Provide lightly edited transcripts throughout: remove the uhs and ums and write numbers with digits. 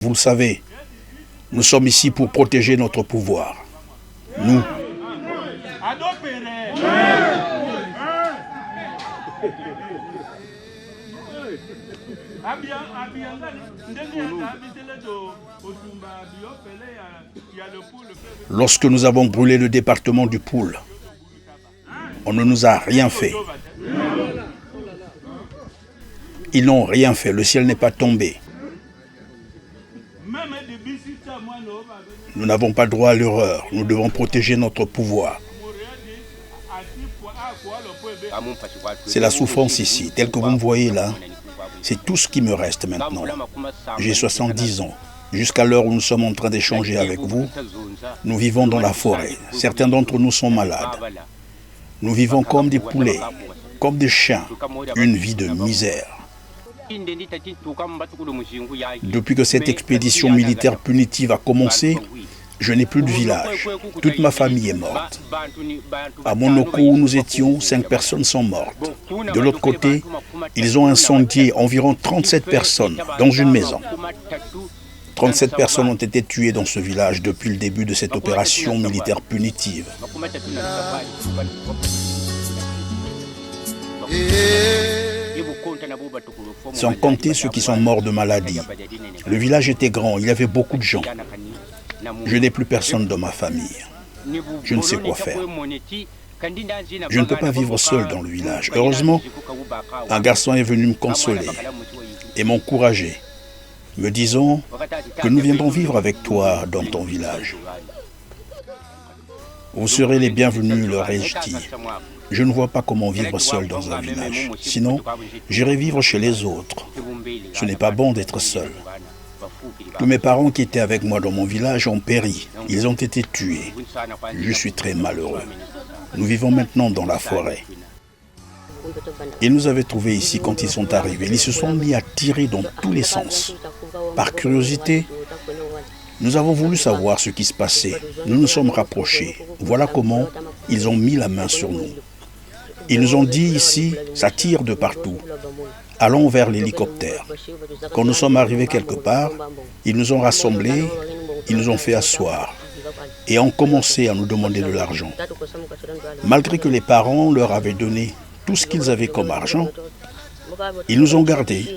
Vous le savez, nous sommes ici pour protéger notre pouvoir. Nous. Lorsque nous avons brûlé le département du Poul, on ne nous a rien fait. Ils n'ont rien fait, le ciel n'est pas tombé. Nous n'avons pas droit à l'erreur, nous devons protéger notre pouvoir. C'est la souffrance ici, telle que vous me voyez là. C'est tout ce qui me reste maintenant. J'ai 70 ans. Jusqu'à l'heure où nous sommes en train d'échanger avec vous, nous vivons dans la forêt. Certains d'entre nous sont malades. Nous vivons comme des poulets, comme des chiens, une vie de misère. Depuis que cette expédition militaire punitive a commencé, je n'ai plus de village. Toute ma famille est morte. À Monoko où nous étions, 5 personnes sont mortes. De l'autre côté, ils ont incendié environ 37 personnes dans une maison. 37 personnes ont été tuées dans ce village depuis le début de cette opération militaire punitive. Sans compter ceux qui sont morts de maladie. Le village était grand, il y avait beaucoup de gens. Je n'ai plus personne dans ma famille. Je ne sais quoi faire. Je ne peux pas vivre seul dans le village. Heureusement, un garçon est venu me consoler et m'encourager, me disant que nous viendrons vivre avec toi dans ton village. Vous serez les bienvenus, leur ai-je dit. Je ne vois pas comment vivre seul dans un village. Sinon, j'irai vivre chez les autres. Ce n'est pas bon d'être seul. Tous mes parents qui étaient avec moi dans mon village ont péri. Ils ont été tués. Je suis très malheureux. Nous vivons maintenant dans la forêt. Ils nous avaient trouvés ici quand ils sont arrivés. Ils se sont mis à tirer dans tous les sens. Par curiosité, nous avons voulu savoir ce qui se passait. Nous nous sommes rapprochés. Voilà comment ils ont mis la main sur nous. Ils nous ont dit ici, ça tire de partout. Allons vers l'hélicoptère. Quand nous sommes arrivés quelque part, ils nous ont rassemblés, ils nous ont fait asseoir et ont commencé à nous demander de l'argent. Malgré que les parents leur avaient donné tout ce qu'ils avaient comme argent, ils nous ont gardés.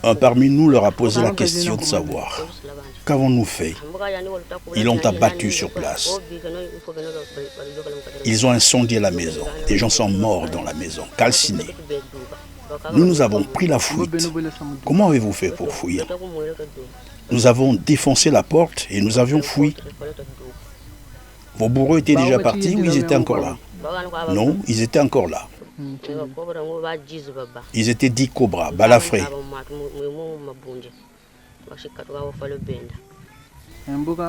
Un parmi nous leur a posé la question de savoir qu'avons-nous fait. Ils l'ont abattu sur place. Ils ont incendié la maison. Des gens sont morts dans la maison, calcinés. Nous avons pris la fuite. Comment avez-vous fait pour fuir? Nous avons défoncé la porte et nous avions fui. Vos bourreaux étaient déjà partis ou ils étaient encore là? Non, ils étaient encore là. Ils étaient 10 cobras, balafrés.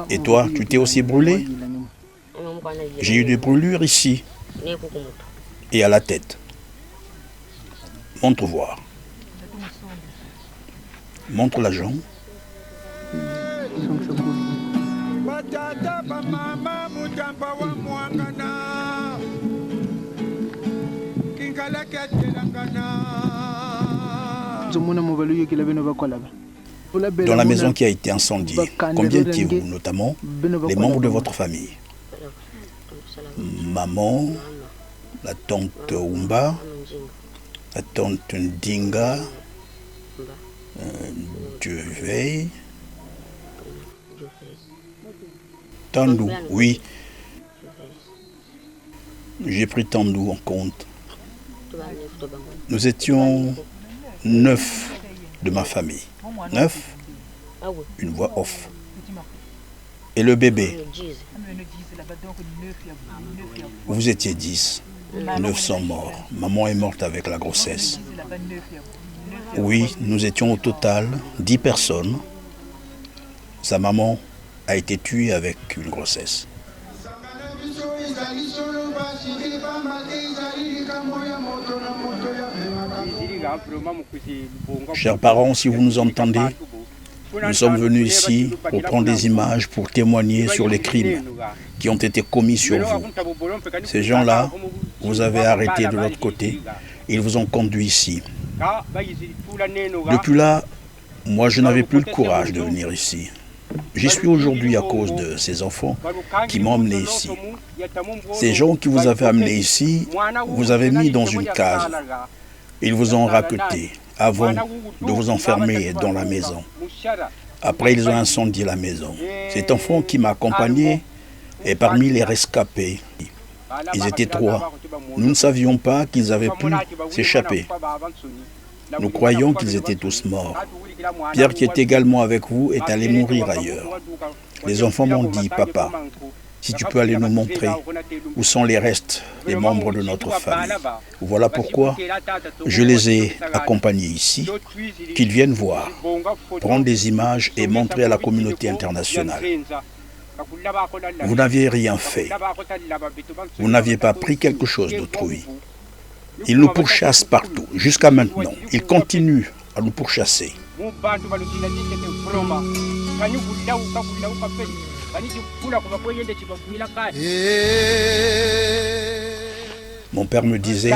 Et toi, tu t'es aussi brûlé? J'ai eu des brûlures ici et à la tête. Montre voir. Montre la jambe. Dans la maison qui a été incendiée, combien étiez-vous, notamment les membres de votre famille? Maman, la tante Oumba, la tante Ndinga, Dieu veille. Tandou, oui. J'ai pris Tandou en compte. Nous étions 9 de ma famille. 9? Une voix off. Et le bébé? Vous étiez 10. 900 morts. Maman est morte avec la grossesse. Oui, nous étions au total 10 personnes. Sa maman a été tuée avec une grossesse. Chers parents, si vous nous entendez, nous sommes venus ici pour prendre des images, pour témoigner sur les crimes qui ont été commis sur vous. Ces gens-là, vous avez arrêté de l'autre côté, ils vous ont conduit ici. Depuis là, Moi, je n'avais plus le courage de venir ici. J'y suis aujourd'hui à cause de ces enfants qui m'ont amené ici. Ces gens qui vous avaient amené ici, vous avez mis dans une case. Ils vous ont raqueté avant de vous enfermer dans la maison. Après, ils ont incendié la maison. Cet enfant qui m'a accompagné est parmi les rescapés. Ils étaient 3. Nous ne savions pas qu'ils avaient pu s'échapper. Nous croyions qu'ils étaient tous morts. Pierre, qui est également avec vous, est allé mourir ailleurs. Les enfants m'ont dit, papa, si tu peux aller nous montrer où sont les restes des membres de notre famille. Voilà pourquoi je les ai accompagnés ici, qu'ils viennent voir, prendre des images et montrer à la communauté internationale. Vous n'aviez rien fait. Vous n'aviez pas pris quelque chose d'autrui. Ils nous pourchassent partout, jusqu'à maintenant. Ils continuent à nous pourchasser. Mon père me disait,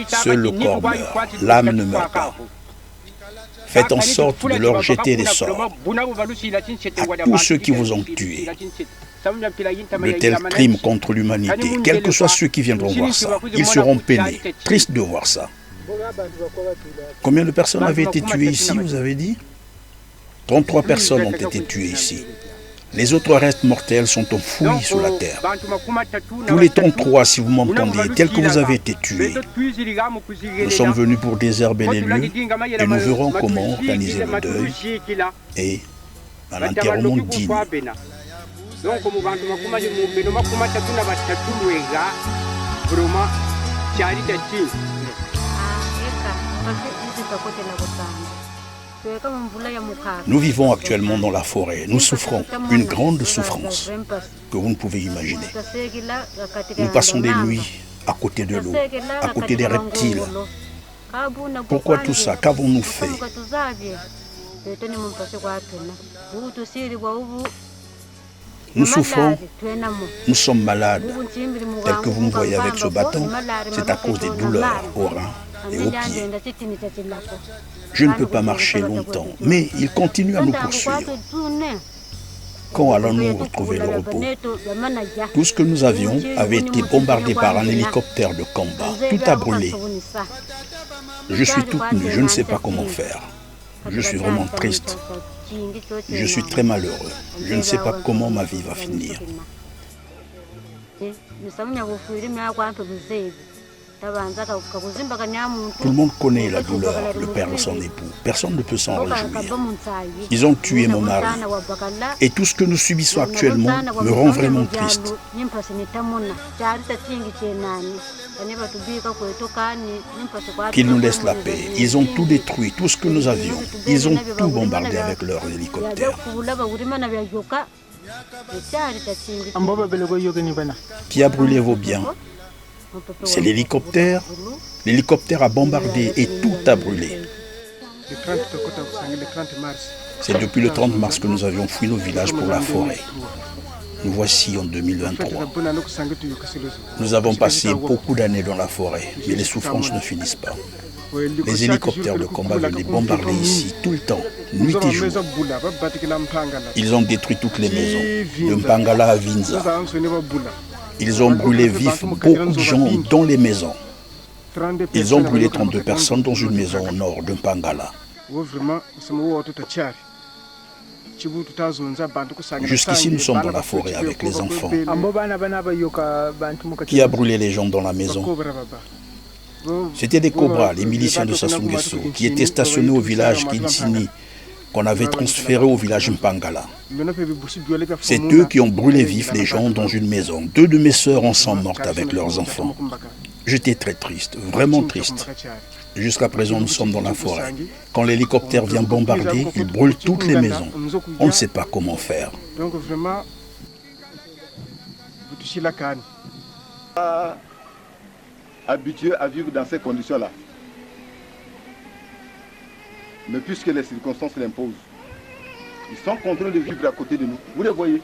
seul le corps meurt, l'âme ne meurt pas. Faites en sorte de leur jeter des sorts à tous ceux qui vous ont tués. De tels crimes contre l'humanité, quels que soient ceux qui viendront voir ça, ils seront peinés. Triste de voir ça. Combien de personnes avaient été tuées ici, vous avez dit? 33 personnes ont été tuées ici. Les autres restes mortels sont enfouis sous la terre. Tous les 33, si vous m'entendez, tels que vous avez été tués, nous sommes venus pour désherber les lieux et nous verrons comment organiser le deuil et un enterrement digne. Nous vivons actuellement dans la forêt. Nous souffrons une grande souffrance que vous ne pouvez imaginer. Nous passons des nuits à côté de l'eau, à côté des reptiles. Pourquoi tout ça? Qu'avons-nous fait? Nous souffrons, nous sommes malades. Tel que vous me voyez avec ce bâton, c'est à cause des douleurs aux reins et aux pieds. Je ne peux pas marcher longtemps, mais il continue à nous poursuivre. Quand allons-nous retrouver le repos? Tout ce que nous avions avait été bombardé par un hélicoptère de combat. Tout a brûlé. Je suis toute nue, je ne sais pas comment faire. Je suis vraiment triste. Je suis très malheureux. Je ne sais pas comment ma vie va finir. Tout le monde connaît la douleur de perdre son époux. Personne ne peut s'en réjouir. Ils ont tué mon mari. Et tout ce que nous subissons actuellement me rend vraiment triste. Qu'ils nous laissent la paix. Ils ont tout détruit, tout ce que nous avions. Ils ont tout bombardé avec leurs hélicoptères. Qui a brûlé vos biens? C'est l'hélicoptère. L'hélicoptère a bombardé et tout a brûlé. C'est depuis le 30 mars que nous avions fui nos villages pour la forêt. Nous voici en 2023. Nous avons passé beaucoup d'années dans la forêt, mais les souffrances ne finissent pas. Les hélicoptères de combat venaient bombarder ici tout le temps, nuit et jour. Ils ont détruit toutes les maisons, de Mpangala à Vinza. Ils ont brûlé vifs beaucoup de gens dans les maisons. Ils ont brûlé 32 personnes dans une maison au nord de Mpangala. Jusqu'ici, nous sommes dans la forêt avec les enfants. Qui a brûlé les gens dans la maison? C'était des Cobras, les miliciens de Sassou Nguesso, qui étaient stationnés au village Kinsini, qu'on avait transféré au village Mpangala. C'est eux qui ont brûlé vifs les gens dans une maison. 2 de mes sœurs en sont mortes avec leurs enfants. J'étais très triste, vraiment triste. Jusqu'à présent, nous sommes dans la forêt. Quand l'hélicoptère vient bombarder, il brûle toutes les maisons. On ne sait pas comment faire. Donc vraiment, habitués à vivre dans ces conditions-là. Mais puisque les circonstances l'imposent, ils sont contraints de vivre à côté de nous. Vous les voyez.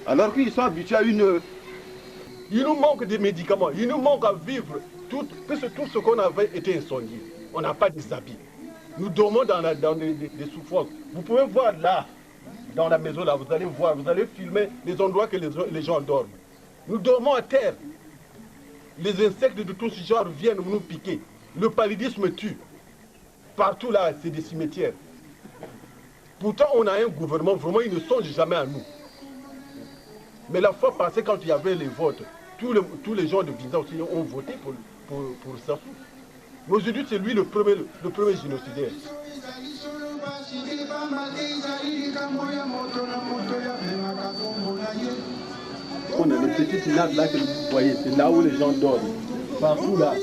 Alors qu'ils sont habitués à une... Il nous manque des médicaments, il nous manque à vivre, puisque tout ce qu'on avait été incendié. on n'a pas des habits. Nous dormons dans des souffrances. Vous pouvez voir là, dans la maison, là, vous allez voir, vous allez filmer les endroits que les gens dorment. Nous dormons à terre. Les insectes de tout ce genre viennent nous piquer. Le paludisme tue. Partout là, c'est des cimetières. Pourtant, on a un gouvernement, vraiment, il ne songe jamais à nous. Mais la fois passée, quand il y avait les votes, tous les gens de Visa aussi ont voté pour Sassou. Mais aujourd'hui, c'est lui le premier génocidaire. On a des petites nattes là que vous voyez, c'est là où les gens dorment. Partout là.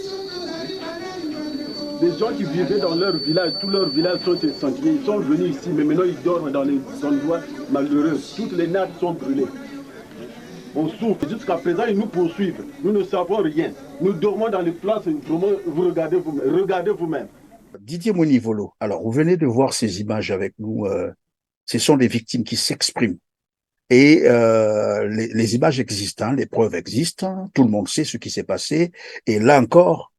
Les gens qui vivaient dans leur village, tous leurs villages sont incendiés. Ils sont venus ici, mais maintenant ils dorment dans les endroits malheureux. Toutes les nattes sont brûlées. On souffre. Jusqu'à présent, ils nous poursuivent. Nous ne savons rien. Nous dormons dans les places. Vraiment, vous regardez vous-même. Regardez vous-même. Didier Monivolo, alors vous venez de voir ces images avec nous. Ce sont des victimes qui s'expriment. Et les images existent, hein, les preuves existent. Tout le monde sait ce qui s'est passé. Et là encore,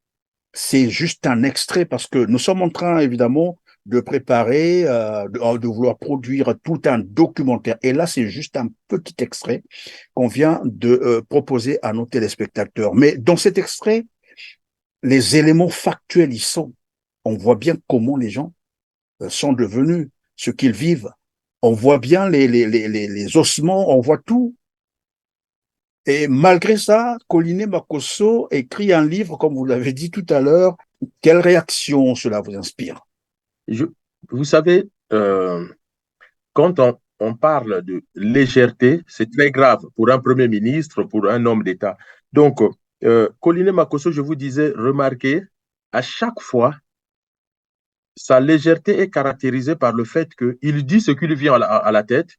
c'est juste un extrait parce que nous sommes en train, évidemment, de préparer, de vouloir produire tout un documentaire. Et là, c'est juste un petit extrait qu'on vient de proposer à nos téléspectateurs. Mais dans cet extrait, les éléments factuels y sont. On voit bien comment les gens sont devenus, ce qu'ils vivent. On voit bien les ossements, on voit tout. Et malgré ça, Koliné Makosso écrit un livre, comme vous l'avez dit tout à l'heure. Quelle réaction cela vous inspire? Vous savez, quand on parle de légèreté, c'est très grave pour un Premier ministre, pour un homme d'État. Donc, Koliné Makosso, je vous disais, remarquez, à chaque fois, sa légèreté est caractérisée par le fait qu'il dit ce qui lui vient à la tête,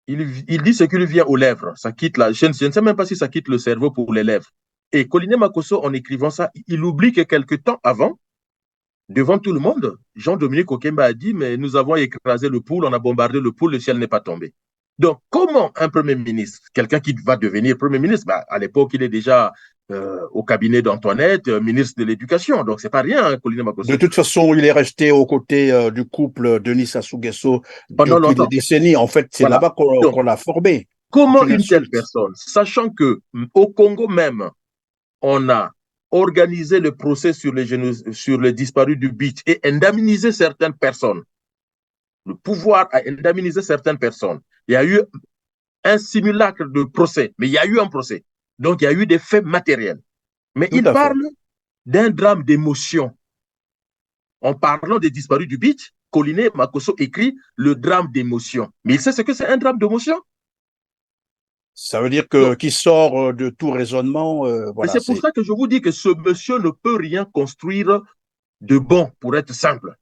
il dit ce qui lui vient aux lèvres. Ça quitte je ne sais même pas si ça quitte le cerveau pour les lèvres. Et Koliné Makosso, en écrivant ça, il oublie que quelque temps avant, devant tout le monde, Jean-Dominique Okemba a dit, mais nous avons écrasé le poule, on a bombardé le poule, le ciel n'est pas tombé. Donc, comment un Premier ministre, quelqu'un qui va devenir Premier ministre, à l'époque, il est déjà au cabinet d'Antoinette, ministre de l'Éducation, donc c'est pas rien, hein, Koliné Makosso. De toute façon, il est resté aux côtés du couple Denis Sassou Nguesso depuis des décennies. En fait, c'est là-bas qu'on l'a formé. Comment une telle personne, sachant que au Congo même, on a organisé le procès sur les disparus du beach et indemnisé certaines personnes. Le pouvoir a indemnisé certaines personnes. Il y a eu un simulacre de procès, mais il y a eu un procès. Donc, il y a eu des faits matériels. Mais il parle d'un drame d'émotion. En parlant des disparus du beach, Koliné Makosso écrit le drame d'émotion. Mais il sait ce que c'est un drame d'émotion? Ça veut dire qu'il sort de tout raisonnement. Voilà, c'est pour ça que je vous dis que ce monsieur ne peut rien construire de bon, pour être simple.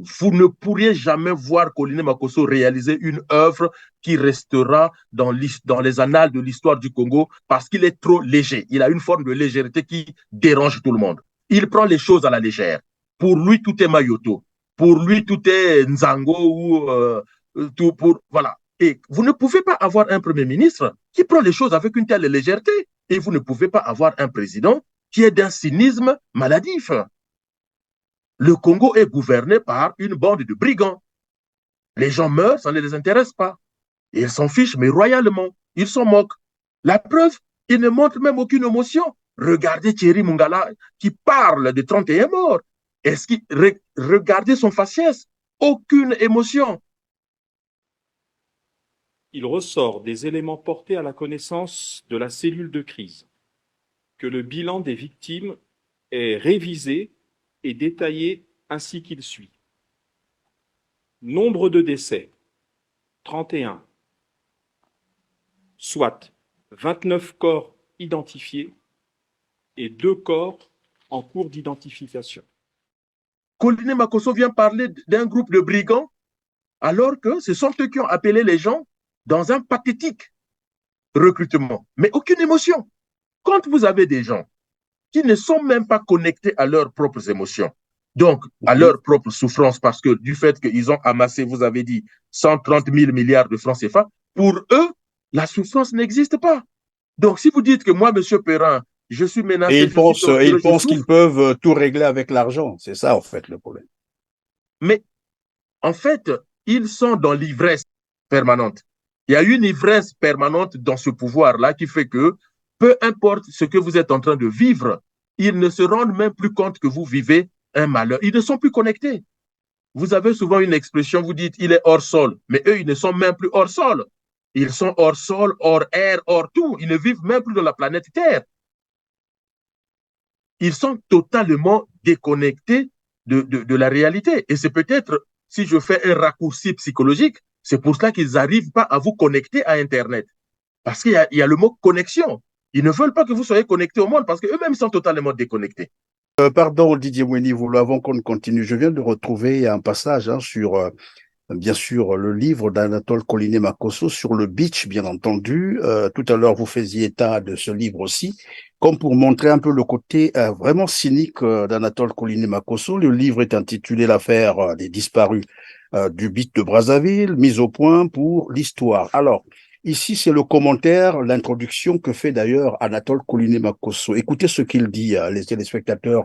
Vous ne pourriez jamais voir Koliné Makosso réaliser une œuvre qui restera dans les annales de l'histoire du Congo parce qu'il est trop léger. Il a une forme de légèreté qui dérange tout le monde. Il prend les choses à la légère. Pour lui, tout est Mayoto. Pour lui, tout est Nzango ou tout pour... Voilà. Et vous ne pouvez pas avoir un Premier ministre qui prend les choses avec une telle légèreté. Et vous ne pouvez pas avoir un président qui est d'un cynisme maladif. Le Congo est gouverné par une bande de brigands. Les gens meurent, ça ne les intéresse pas. Et ils s'en fichent, mais royalement. Ils s'en moquent. La preuve, ils ne montrent même aucune émotion. Regardez Thierry Mungala qui parle de 31 morts. Regardez son faciès. Aucune émotion. Il ressort des éléments portés à la connaissance de la cellule de crise que le bilan des victimes est révisé et détaillé ainsi qu'il suit. Nombre de décès, 31, soit 29 corps identifiés et 2 corps en cours d'identification. Koliné Makosso vient parler d'un groupe de brigands alors que ce sont eux qui ont appelé les gens dans un pathétique recrutement, mais aucune émotion. Quand vous avez des gens qui ne sont même pas connectés à leurs propres émotions, donc à leurs propres souffrances, parce que du fait qu'ils ont amassé, vous avez dit, 130 000 milliards de francs CFA, pour eux, la souffrance n'existe pas. Donc si vous dites que moi, M. Perrin, je suis menacé, Et je suis torturé, ils je pensent qu'ils souffre. peuvent tout régler avec l'argent. C'est ça, en fait, le problème. Mais en fait, ils sont dans l'ivresse permanente. Il y a une ivresse permanente dans ce pouvoir-là qui fait que, peu importe ce que vous êtes en train de vivre, ils ne se rendent même plus compte que vous vivez un malheur. Ils ne sont plus connectés. Vous avez souvent une expression, vous dites, il est hors sol, mais eux, ils ne sont même plus hors sol. Ils sont hors sol, hors air, hors tout. Ils ne vivent même plus dans la planète Terre. Ils sont totalement déconnectés de la réalité. Et c'est peut-être, si je fais un raccourci psychologique, c'est pour cela qu'ils n'arrivent pas à vous connecter à Internet. Parce qu'il y a le mot connexion. Ils ne veulent pas que vous soyez connectés au monde parce qu'eux-mêmes sont totalement déconnectés. Pardon, Didier Moueni, avant qu'on continue, je viens de retrouver un passage sur, bien sûr, le livre d'Anatole Colinet Makosso sur le beach, bien entendu. Tout à l'heure, vous faisiez état de ce livre aussi, comme pour montrer un peu le côté vraiment cynique d'Anatole Colinet Makosso. Le livre est intitulé L'affaire des disparus du beach de Brazzaville, mise au point pour l'histoire. Alors, ici, c'est le commentaire, l'introduction que fait d'ailleurs Anatole Colinet Makosso. Écoutez ce qu'il dit, les téléspectateurs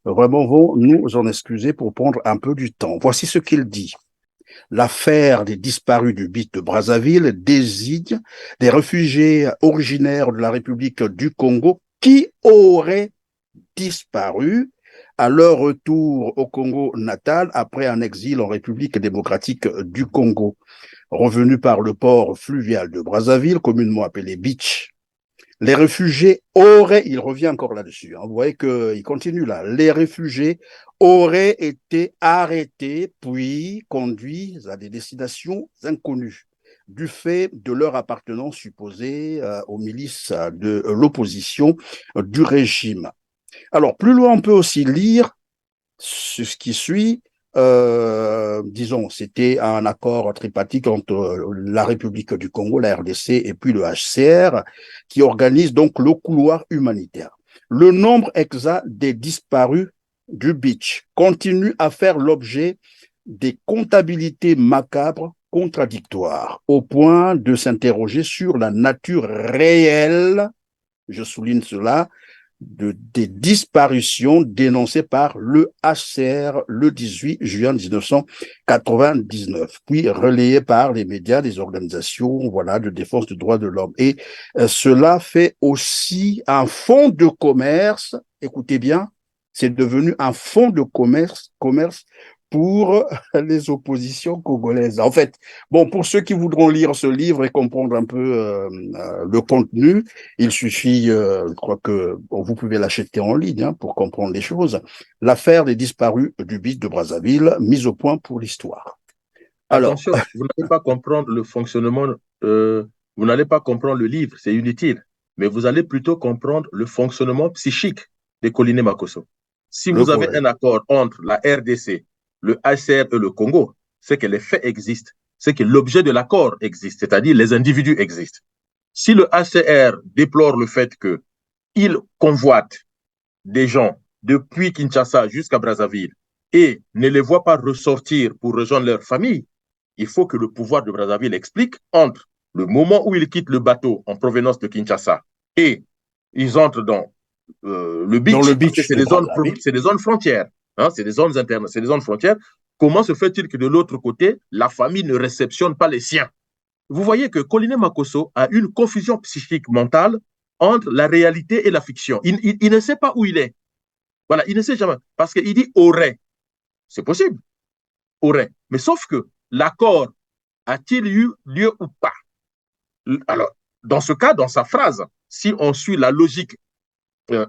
vraiment vont nous en excuser pour prendre un peu du temps. Voici ce qu'il dit. L'affaire des disparus du beach de Brazzaville désigne des réfugiés originaires de la République du Congo qui auraient disparu à leur retour au Congo natal après un exil en République démocratique du Congo. Revenus par le port fluvial de Brazzaville, communément appelé beach, les réfugiés auraient, il revient encore là-dessus, vous voyez qu'il continue là, les réfugiés auraient été arrêtés puis conduits à des destinations inconnues du fait de leur appartenance supposée aux milices de l'opposition du régime. Alors, plus loin, on peut aussi lire ce qui suit. Disons, c'était un accord tripartite entre la République du Congo, la RDC et puis le HCR qui organise donc le couloir humanitaire. Le nombre exact des disparus du beach continue à faire l'objet des comptabilités macabres contradictoires au point de s'interroger sur la nature réelle, je souligne cela, des disparitions dénoncées par le HCR le 18 juin 1999, puis relayées par les médias, des organisations de défense des droits de l'homme. Et cela fait aussi un fonds de commerce, écoutez bien, c'est devenu un fonds de commerce pour les oppositions congolaises. En fait, bon, pour ceux qui voudront lire ce livre et comprendre un peu le contenu, il suffit, je crois que vous pouvez l'acheter en ligne pour comprendre les choses. L'affaire des disparus du beach de Brazzaville, mise au point pour l'histoire. Alors, attention, vous n'allez pas comprendre le fonctionnement, vous n'allez pas comprendre le livre, c'est inutile, mais vous allez plutôt comprendre le fonctionnement psychique de Colinet Makosso. Si vous avez un accord entre la RDC, le HCR et le Congo, c'est que les faits existent, c'est que l'objet de l'accord existe, c'est-à-dire les individus existent. Si le HCR déplore le fait qu'il convoite des gens depuis Kinshasa jusqu'à Brazzaville et ne les voit pas ressortir pour rejoindre leur famille, il faut que le pouvoir de Brazzaville explique entre le moment où ils quittent le bateau en provenance de Kinshasa et ils entrent dans le beach, parce que c'est des zones frontières, c'est des zones internes, c'est des zones frontières. Comment se fait-il que de l'autre côté, la famille ne réceptionne pas les siens? Vous voyez que Colinet Makosso a une confusion psychique mentale entre la réalité et la fiction. Il ne sait pas où il est. Voilà, il ne sait jamais. Parce qu'il dit aurait. C'est possible. Aurait. Mais sauf que l'accord a-t-il eu lieu ou pas? Alors, dans ce cas, dans sa phrase, si on suit la logique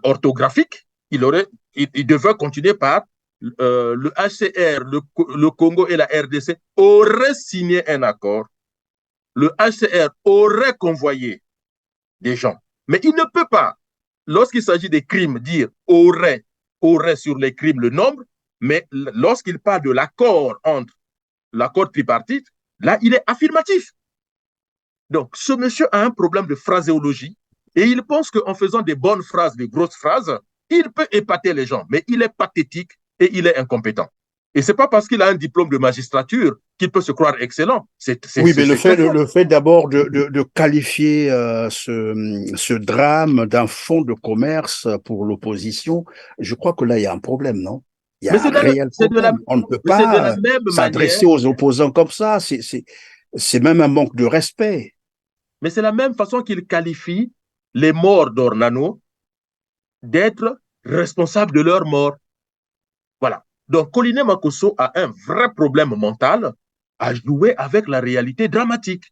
orthographique, il devait continuer par le HCR, le Congo et la RDC auraient signé un accord. Le HCR aurait convoyé des gens. Mais il ne peut pas, lorsqu'il s'agit des crimes, dire aurait sur les crimes le nombre, mais lorsqu'il parle de l'accord entre l'accord tripartite, là, il est affirmatif. Donc, ce monsieur a un problème de phraséologie et il pense qu'en faisant des bonnes phrases, des grosses phrases, il peut épater les gens, mais il est pathétique et il est incompétent. Et ce n'est pas parce qu'il a un diplôme de magistrature qu'il peut se croire excellent. Oui, mais le fait d'abord de qualifier ce drame d'un fonds de commerce pour l'opposition, je crois que là, il y a un problème, non? Il y a un réel problème. On ne peut pas s'adresser aux opposants comme ça. C'est même un manque de respect. Mais c'est la même façon qu'il qualifie les morts d'Ornano d'être responsables de leur mort. Voilà. Donc, Colline Makosso a un vrai problème mental à jouer avec la réalité dramatique.